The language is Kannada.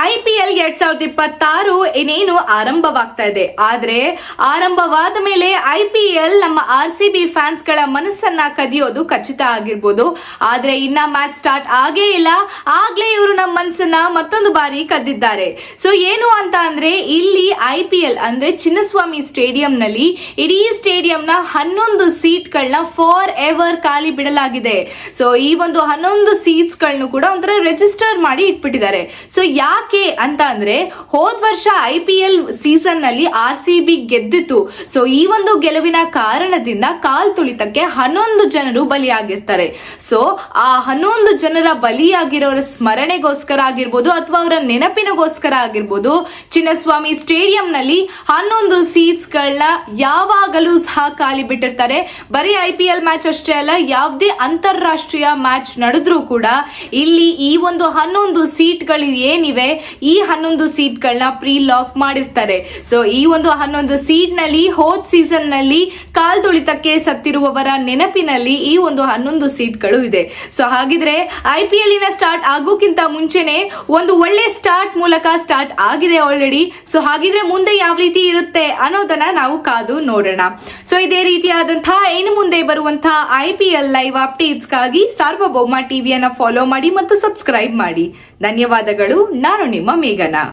IPL 2026 ಇನ್ನೇನು ಆರಂಭವಾಗ್ತಾ ಇದೆ. ಆದ್ರೆ ಆರಂಭವಾದ ಮೇಲೆ IPL ನಮ್ಮ RCB ಫ್ಯಾನ್ಸ್ ಗಳ ಮನಸ್ಸನ್ನ ಕದಿಯೋದು ಖಚಿತ ಆಗಿರ್ಬೋದು. ಆದ್ರೆ ಇನ್ನ ಮ್ಯಾಚ್ ಸ್ಟಾರ್ಟ್ ಆಗೇ ಇಲ್ಲ, ಆಗ್ಲೇ ಇವರು ನಮ್ಮ ಮನಸ್ಸನ್ನ ಮತ್ತೊಂದು ಬಾರಿ ಕದ್ದಿದ್ದಾರೆ. ಸೊ ಏನು ಅಂತ ಅಂದ್ರೆ ಇಲ್ಲಿ IPL ಅಂದ್ರೆ ಚಿನ್ನಸ್ವಾಮಿ ಸ್ಟೇಡಿಯಂ ನಲ್ಲಿ ಇಡೀ ಸ್ಟೇಡಿಯಂ ನ 11 ಸೀಟ್ ಗಳನ್ನ ಫಾರ್ ಎವರ್ ಖಾಲಿ ಬಿಡಲಾಗಿದೆ. ಸೊ ಈ ಒಂದು 11 ಸೀಟ್ಸ್ ಗಳನ್ನು ಕೂಡ ಒಂಥರ ರಿಜಿಸ್ಟರ್ ಮಾಡಿ ಇಟ್ಬಿಟ್ಟಿದ್ದಾರೆ. ಸೊ ಯಾಕೆ ಅಂತ ಅಂದ್ರೆ ಹೋದ ವರ್ಷ IPL ಸೀಸನ್ ನಲ್ಲಿ RCB ಗೆದ್ದಿತ್ತು. ಸೊ ಈ ಒಂದು ಗೆಲುವಿನ ಕಾರಣದಿಂದ ಕಾಲ್ ತುಳಿತಕ್ಕೆ 11 ಜನರು ಬಲಿಯಾಗಿರ್ತಾರೆ. ಸೊ ಆ 11 ಜನರ ಬಲಿಯಾಗಿರೋರ ಸ್ಮರಣೆಗೋಸ್ಕರ ಆಗಿರ್ಬೋದು ಅಥವಾ ಅವರ ನೆನಪಿನಗೋಸ್ಕರ ಆಗಿರ್ಬೋದು, ಚಿನ್ನಸ್ವಾಮಿ ಸ್ಟೇಡಿಯಂ ನಲ್ಲಿ 11 ಸೀಟ್ಸ್ ಗಳನ್ನ ಯಾವಾಗಲೂ ಸಹ ಖಾಲಿ ಬಿಟ್ಟಿರ್ತಾರೆ. ಬರೀ IPL ಮ್ಯಾಚ್ ಅಷ್ಟೇ ಅಲ್ಲ, ಯಾವುದೇ ಅಂತಾರಾಷ್ಟ್ರೀಯ ಮ್ಯಾಚ್ ನಡೆದ್ರೂ ಕೂಡ ಇಲ್ಲಿ ಈ ಒಂದು 11 ಸೀಟ್ ಗಳು ಏನಿವೆ ಈ 11 ಸೀಟ್ ಗಳನ್ನ ಪ್ರೀ ಲಾಕ್ ಮಾಡಿರ್ತಾರೆ. ಸೊ ಈ ಒಂದು 11 ಸೀಟ್ ನಲ್ಲಿ ಹೋದ್ ಸೀಸನ್ ನಲ್ಲಿ ಕಾಲ್ ತುಳಿತಕ್ಕೆ ಸತ್ತಿರುವವರ ನೆನಪಿನಲ್ಲಿ ಈ ಒಂದು 11 ಸೀಟ್ ಗಳು ಇದೆ. ಸೊ ಹಾಗಿದ್ರೆ IPL ಸ್ಟಾರ್ಟ್ ಆಗೋಕ್ಕಿಂತ ಮುಂಚೆನೆ ಒಂದು ಒಳ್ಳೆ ಸ್ಟಾರ್ಟ್ ಮೂಲಕ ಸ್ಟಾರ್ಟ್ ಆಗಿದೆ ಆಲ್ರೆಡಿ. ಸೊ ಹಾಗಿದ್ರೆ ಮುಂದೆ ಯಾವ ರೀತಿ ಇರುತ್ತೆ ಅನ್ನೋದನ್ನ ನಾವು ಕಾದು ನೋಡೋಣ. ಸೊ ಇದೇ ರೀತಿಯಾದಂತಹ ಇನ್ನು ಮುಂದೆ ಬರುವಂತಹ IPL ಲೈವ್ ಅಪ್ಡೇಟ್ಸ್ ಗಾಗಿ ಸಾರ್ವಭೌಮ ಟಿವಿಯನ್ನ ಫಾಲೋ ಮಾಡಿ ಮತ್ತು ಸಬ್ಸ್ಕ್ರೈಬ್ ಮಾಡಿ. ಧನ್ಯವಾದಗಳು. ನಾನು ನಿಮ್ಮ ಮೇಘನಾ.